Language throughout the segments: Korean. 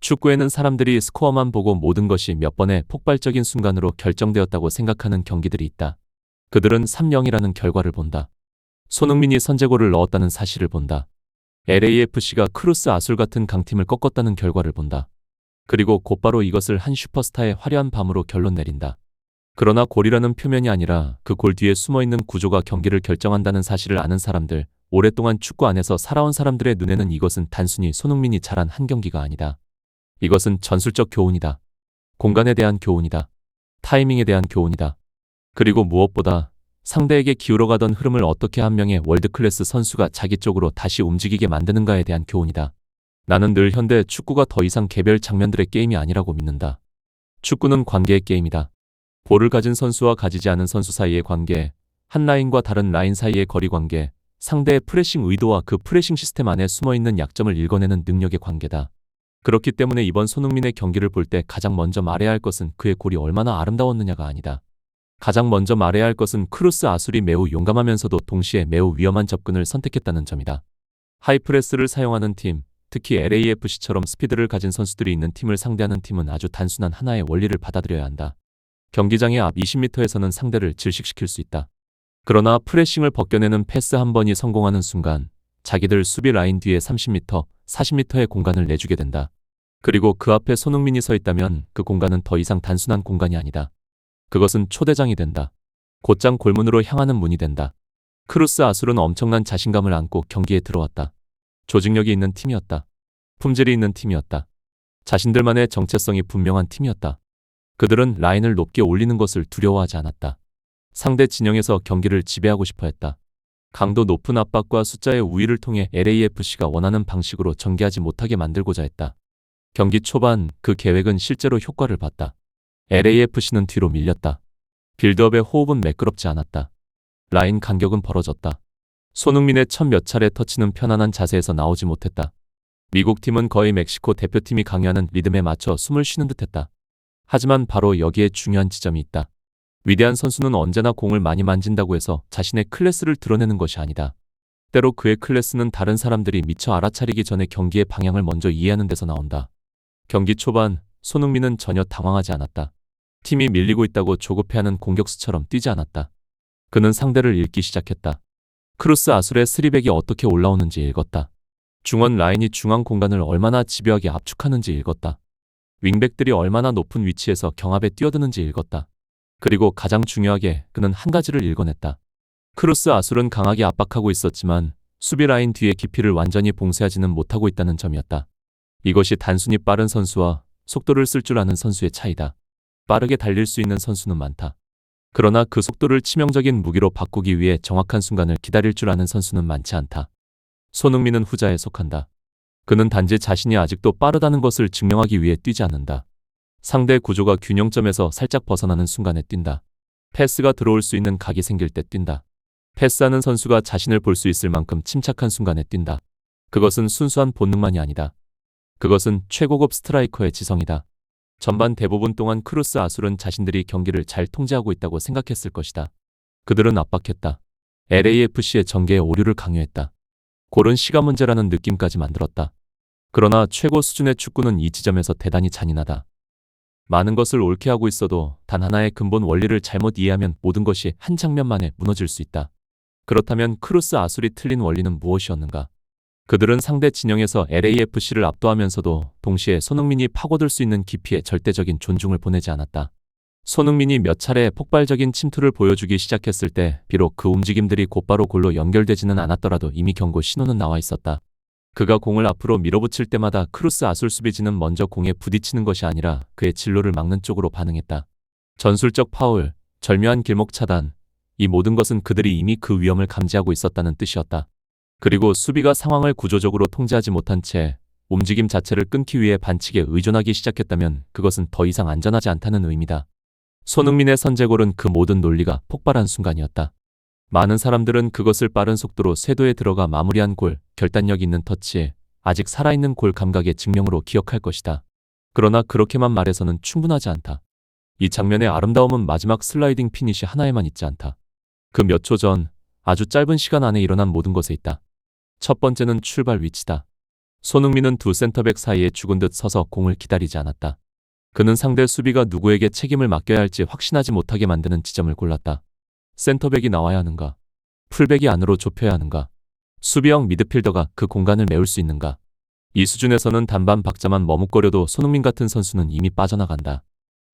축구에는 사람들이 스코어만 보고 모든 것이 몇 번의 폭발적인 순간으로 결정되었다고 생각하는 경기들이 있다. 그들은 3-0이라는 결과를 본다. 손흥민이 선제골을 넣었다는 사실을 본다. LAFC가 크루스 아술 같은 강팀을 꺾었다는 결과를 본다. 그리고 곧바로 이것을 한 슈퍼스타의 화려한 밤으로 결론 내린다. 그러나 골이라는 표면이 아니라 그 골 뒤에 숨어있는 구조가 경기를 결정한다는 사실을 아는 사람들, 오랫동안 축구 안에서 살아온 사람들의 눈에는 이것은 단순히 손흥민이 잘한 한 경기가 아니다. 이것은 전술적 교훈이다. 공간에 대한 교훈이다. 타이밍에 대한 교훈이다. 그리고 무엇보다 상대에게 기울어가던 흐름을 어떻게 한 명의 월드클래스 선수가 자기 쪽으로 다시 움직이게 만드는가에 대한 교훈이다. 나는 늘 현대 축구가 더 이상 개별 장면들의 게임이 아니라고 믿는다. 축구는 관계의 게임이다. 볼을 가진 선수와 가지지 않은 선수 사이의 관계, 한 라인과 다른 라인 사이의 거리 관계, 상대의 프레싱 의도와 그 프레싱 시스템 안에 숨어있는 약점을 읽어내는 능력의 관계다. 그렇기 때문에 이번 손흥민의 경기를 볼 때 가장 먼저 말해야 할 것은 그의 골이 얼마나 아름다웠느냐가 아니다. 가장 먼저 말해야 할 것은 크루스 아술이 매우 용감하면서도 동시에 매우 위험한 접근을 선택했다는 점이다. 하이프레스를 사용하는 팀, 특히 LAFC처럼 스피드를 가진 선수들이 있는 팀을 상대하는 팀은 아주 단순한 하나의 원리를 받아들여야 한다. 경기장의 앞 20m에서는 상대를 질식시킬 수 있다. 그러나 프레싱을 벗겨내는 패스 한 번이 성공하는 순간 자기들 수비 라인 뒤에 30m, 40m의 공간을 내주게 된다. 그리고 그 앞에 손흥민이 서 있다면 그 공간은 더 이상 단순한 공간이 아니다. 그것은 초대장이 된다. 곧장 골문으로 향하는 문이 된다. 크루스 아술은 엄청난 자신감을 안고 경기에 들어왔다. 조직력이 있는 팀이었다. 품질이 있는 팀이었다. 자신들만의 정체성이 분명한 팀이었다. 그들은 라인을 높게 올리는 것을 두려워하지 않았다. 상대 진영에서 경기를 지배하고 싶어 했다. 강도 높은 압박과 숫자의 우위를 통해 LAFC가 원하는 방식으로 전개하지 못하게 만들고자 했다. 경기 초반 그 계획은 실제로 효과를 봤다. LAFC는 뒤로 밀렸다. 빌드업의 호흡은 매끄럽지 않았다. 라인 간격은 벌어졌다. 손흥민의 첫 몇 차례 터치는 편안한 자세에서 나오지 못했다. 미국 팀은 거의 멕시코 대표팀이 강요하는 리듬에 맞춰 숨을 쉬는 듯했다. 하지만 바로 여기에 중요한 지점이 있다. 위대한 선수는 언제나 공을 많이 만진다고 해서 자신의 클래스를 드러내는 것이 아니다. 때로 그의 클래스는 다른 사람들이 미처 알아차리기 전에 경기의 방향을 먼저 이해하는 데서 나온다. 경기 초반 손흥민은 전혀 당황하지 않았다. 팀이 밀리고 있다고 조급해하는 공격수처럼 뛰지 않았다. 그는 상대를 읽기 시작했다. 크루스 아술의 스리백이 어떻게 올라오는지 읽었다. 중원 라인이 중앙 공간을 얼마나 집요하게 압축하는지 읽었다. 윙백들이 얼마나 높은 위치에서 경합에 뛰어드는지 읽었다. 그리고 가장 중요하게 그는 한 가지를 읽어냈다. 크루스 아술은 강하게 압박하고 있었지만 수비 라인 뒤의 깊이를 완전히 봉쇄하지는 못하고 있다는 점이었다. 이것이 단순히 빠른 선수와 속도를 쓸 줄 아는 선수의 차이다. 빠르게 달릴 수 있는 선수는 많다. 그러나 그 속도를 치명적인 무기로 바꾸기 위해 정확한 순간을 기다릴 줄 아는 선수는 많지 않다. 손흥민은 후자에 속한다. 그는 단지 자신이 아직도 빠르다는 것을 증명하기 위해 뛰지 않는다. 상대 구조가 균형점에서 살짝 벗어나는 순간에 뛴다. 패스가 들어올 수 있는 각이 생길 때 뛴다. 패스하는 선수가 자신을 볼 수 있을 만큼 침착한 순간에 뛴다. 그것은 순수한 본능만이 아니다. 그것은 최고급 스트라이커의 지성이다. 전반 대부분 동안 크루스 아술은 자신들이 경기를 잘 통제하고 있다고 생각했을 것이다. 그들은 압박했다. LAFC의 전개에 오류를 강요했다. 골은 시간 문제라는 느낌까지 만들었다. 그러나 최고 수준의 축구는 이 지점에서 대단히 잔인하다. 많은 것을 옳게 하고 있어도 단 하나의 근본 원리를 잘못 이해하면 모든 것이 한 장면만에 무너질 수 있다. 그렇다면 크루스 아술이 틀린 원리는 무엇이었는가? 그들은 상대 진영에서 LAFC를 압도하면서도 동시에 손흥민이 파고들 수 있는 깊이에 절대적인 존중을 보내지 않았다. 손흥민이 몇 차례 폭발적인 침투를 보여주기 시작했을 때 비록 그 움직임들이 곧바로 골로 연결되지는 않았더라도 이미 경고 신호는 나와 있었다. 그가 공을 앞으로 밀어붙일 때마다 크루스 아술 수비진은 먼저 공에 부딪히는 것이 아니라 그의 진로를 막는 쪽으로 반응했다. 전술적 파울, 절묘한 길목 차단, 이 모든 것은 그들이 이미 그 위험을 감지하고 있었다는 뜻이었다. 그리고 수비가 상황을 구조적으로 통제하지 못한 채 움직임 자체를 끊기 위해 반칙에 의존하기 시작했다면 그것은 더 이상 안전하지 않다는 의미다. 손흥민의 선제골은 그 모든 논리가 폭발한 순간이었다. 많은 사람들은 그것을 빠른 속도로 쇄도에 들어가 마무리한 골, 결단력 있는 터치, 아직 살아있는 골 감각의 증명으로 기억할 것이다. 그러나 그렇게만 말해서는 충분하지 않다. 이 장면의 아름다움은 마지막 슬라이딩 피니시 하나에만 있지 않다. 그 몇 초 전, 아주 짧은 시간 안에 일어난 모든 것에 있다. 첫 번째는 출발 위치다. 손흥민은 두 센터백 사이에 죽은 듯 서서 공을 기다리지 않았다. 그는 상대 수비가 누구에게 책임을 맡겨야 할지 확신하지 못하게 만드는 지점을 골랐다. 센터백이 나와야 하는가? 풀백이 안으로 좁혀야 하는가? 수비형 미드필더가 그 공간을 메울 수 있는가? 이 수준에서는 단반 박자만 머뭇거려도 손흥민 같은 선수는 이미 빠져나간다.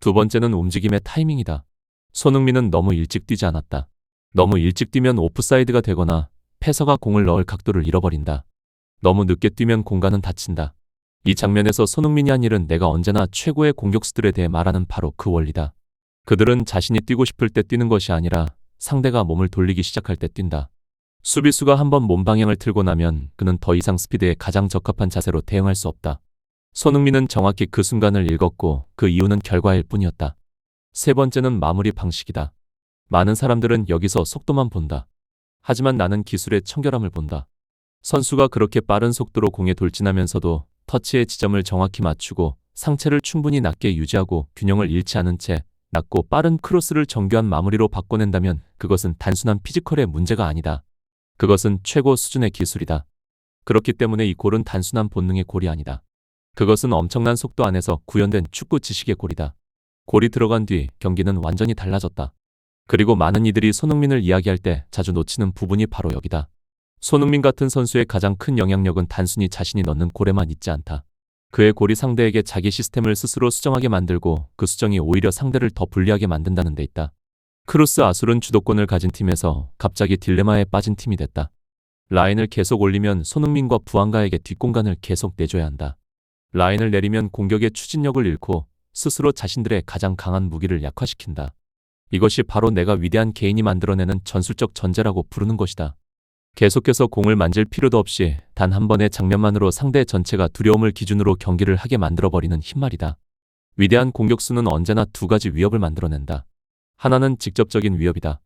두 번째는 움직임의 타이밍이다. 손흥민은 너무 일찍 뛰지 않았다. 너무 일찍 뛰면 오프사이드가 되거나 패서가 공을 넣을 각도를 잃어버린다. 너무 늦게 뛰면 공간은 닫힌다. 이 장면에서 손흥민이 한 일은 내가 언제나 최고의 공격수들에 대해 말하는 바로 그 원리다. 그들은 자신이 뛰고 싶을 때 뛰는 것이 아니라 상대가 몸을 돌리기 시작할 때 뛴다. 수비수가 한번 몸 방향을 틀고 나면 그는 더 이상 스피드에 가장 적합한 자세로 대응할 수 없다. 손흥민은 정확히 그 순간을 읽었고 그 이유는 결과일 뿐이었다. 세 번째는 마무리 방식이다. 많은 사람들은 여기서 속도만 본다. 하지만 나는 기술의 청결함을 본다. 선수가 그렇게 빠른 속도로 공에 돌진하면서도 터치의 지점을 정확히 맞추고 상체를 충분히 낮게 유지하고 균형을 잃지 않은 채 낮고 빠른 크로스를 정교한 마무리로 바꿔낸다면 그것은 단순한 피지컬의 문제가 아니다. 그것은 최고 수준의 기술이다. 그렇기 때문에 이 골은 단순한 본능의 골이 아니다. 그것은 엄청난 속도 안에서 구현된 축구 지식의 골이다. 골이 들어간 뒤 경기는 완전히 달라졌다. 그리고 많은 이들이 손흥민을 이야기할 때 자주 놓치는 부분이 바로 여기다. 손흥민 같은 선수의 가장 큰 영향력은 단순히 자신이 넣는 골에만 있지 않다. 그의 골이 상대에게 자기 시스템을 스스로 수정하게 만들고 그 수정이 오히려 상대를 더 불리하게 만든다는 데 있다. 크루스 아술은 주도권을 가진 팀에서 갑자기 딜레마에 빠진 팀이 됐다. 라인을 계속 올리면 손흥민과 부안가에게 뒷공간을 계속 내줘야 한다. 라인을 내리면 공격의 추진력을 잃고 스스로 자신들의 가장 강한 무기를 약화시킨다. 이것이 바로 내가 위대한 개인이 만들어내는 전술적 전제라고 부르는 것이다. 계속해서 공을 만질 필요도 없이 단 한 번의 장면만으로 상대 전체가 두려움을 기준으로 경기를 하게 만들어버리는 힘말이다. 위대한 공격수는 언제나 두 가지 위협을 만들어낸다. 하나는 직접적인 위협이다.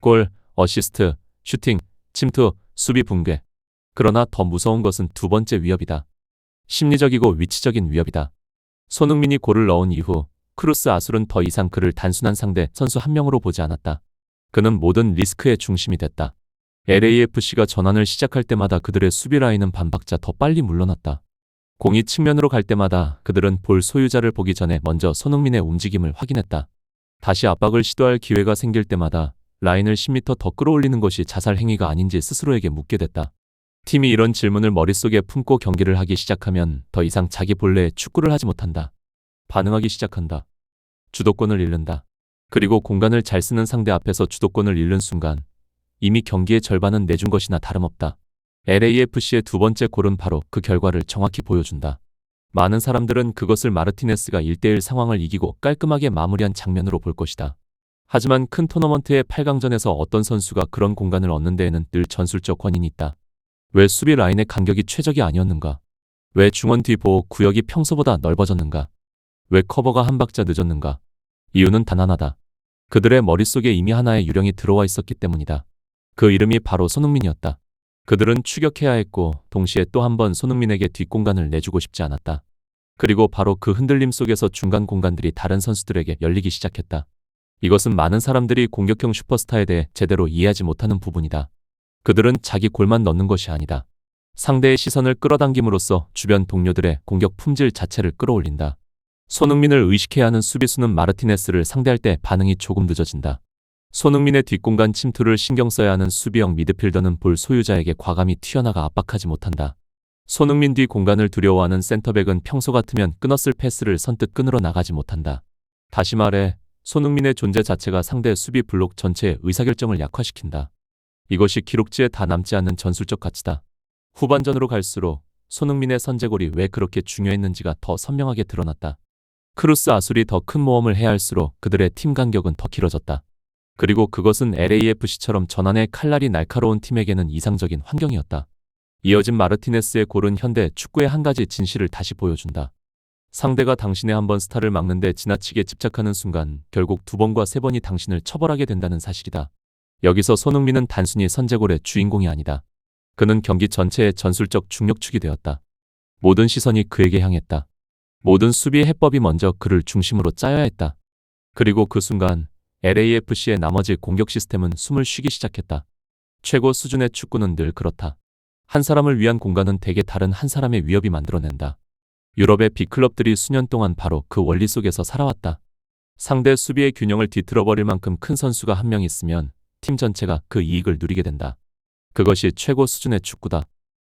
골, 어시스트, 슈팅, 침투, 수비 붕괴. 그러나 더 무서운 것은 두 번째 위협이다. 심리적이고 위치적인 위협이다. 손흥민이 골을 넣은 이후 크루스 아술은 더 이상 그를 단순한 상대 선수 한 명으로 보지 않았다. 그는 모든 리스크의 중심이 됐다. LAFC가 전환을 시작할 때마다 그들의 수비 라인은 반박자 더 빨리 물러났다. 공이 측면으로 갈 때마다 그들은 볼 소유자를 보기 전에 먼저 손흥민의 움직임을 확인했다. 다시 압박을 시도할 기회가 생길 때마다 라인을 10m 더 끌어올리는 것이 자살 행위가 아닌지 스스로에게 묻게 됐다. 팀이 이런 질문을 머릿속에 품고 경기를 하기 시작하면 더 이상 자기 본래의 축구를 하지 못한다. 반응하기 시작한다. 주도권을 잃는다. 그리고 공간을 잘 쓰는 상대 앞에서 주도권을 잃는 순간 이미 경기의 절반은 내준 것이나 다름없다. LAFC의 두 번째 골은 바로 그 결과를 정확히 보여준다. 많은 사람들은 그것을 마르티네스가 1대1 상황을 이기고 깔끔하게 마무리한 장면으로 볼 것이다. 하지만 큰 토너먼트의 8강전에서 어떤 선수가 그런 공간을 얻는 데에는 늘 전술적 원인이 있다. 왜 수비 라인의 간격이 최적이 아니었는가? 왜 중원 뒤 보호 구역이 평소보다 넓어졌는가? 왜 커버가 한 박자 늦었는가? 이유는 단 하나다. 그들의 머릿속에 이미 하나의 유령이 들어와 있었기 때문이다. 그 이름이 바로 손흥민이었다. 그들은 추격해야 했고 동시에 또 한 번 손흥민에게 뒷공간을 내주고 싶지 않았다. 그리고 바로 그 흔들림 속에서 중간 공간들이 다른 선수들에게 열리기 시작했다. 이것은 많은 사람들이 공격형 슈퍼스타에 대해 제대로 이해하지 못하는 부분이다. 그들은 자기 골만 넣는 것이 아니다. 상대의 시선을 끌어당김으로써 주변 동료들의 공격 품질 자체를 끌어올린다. 손흥민을 의식해야 하는 수비수는 마르티네스를 상대할 때 반응이 조금 늦어진다. 손흥민의 뒷공간 침투를 신경 써야 하는 수비형 미드필더는 볼 소유자에게 과감히 튀어나가 압박하지 못한다. 손흥민 뒤 공간을 두려워하는 센터백은 평소 같으면 끊었을 패스를 선뜻 끊으러 나가지 못한다. 다시 말해 손흥민의 존재 자체가 상대 수비 블록 전체의 의사결정을 약화시킨다. 이것이 기록지에 다 남지 않는 전술적 가치다. 후반전으로 갈수록 손흥민의 선제골이 왜 그렇게 중요했는지가 더 선명하게 드러났다. 크루스 아술이 더 큰 모험을 해야 할수록 그들의 팀 간격은 더 길어졌다. 그리고 그것은 LAFC처럼 전환의 칼날이 날카로운 팀에게는 이상적인 환경이었다. 이어진 마르티네스의 골은 현대 축구의 한 가지 진실을 다시 보여준다. 상대가 당신의 한 번 스타를 막는데 지나치게 집착하는 순간 결국 두 번과 세 번이 당신을 처벌하게 된다는 사실이다. 여기서 손흥민은 단순히 선제골의 주인공이 아니다. 그는 경기 전체의 전술적 중력축이 되었다. 모든 시선이 그에게 향했다. 모든 수비의 해법이 먼저 그를 중심으로 짜여야 했다. 그리고 그 순간 LAFC의 나머지 공격 시스템은 숨을 쉬기 시작했다. 최고 수준의 축구는 늘 그렇다. 한 사람을 위한 공간은 대개 다른 한 사람의 위협이 만들어낸다. 유럽의 빅클럽들이 수년 동안 바로 그 원리 속에서 살아왔다. 상대 수비의 균형을 뒤틀어버릴 만큼 큰 선수가 한 명 있으면 팀 전체가 그 이익을 누리게 된다. 그것이 최고 수준의 축구다.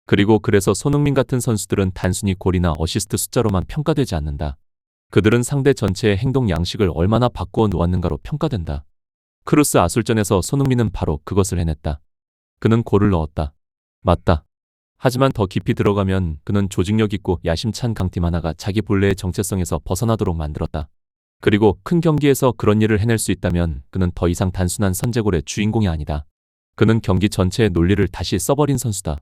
그리고 그래서 손흥민 같은 선수들은 단순히 골이나 어시스트 숫자로만 평가되지 않는다. 그들은 상대 전체의 행동 양식을 얼마나 바꾸어 놓았는가로 평가된다. 크루스 아술전에서 손흥민은 바로 그것을 해냈다. 그는 골을 넣었다. 맞다. 하지만 더 깊이 들어가면 그는 조직력 있고 야심찬 강팀 하나가 자기 본래의 정체성에서 벗어나도록 만들었다. 그리고 큰 경기에서 그런 일을 해낼 수 있다면 그는 더 이상 단순한 선제골의 주인공이 아니다. 그는 경기 전체의 논리를 다시 써버린 선수다.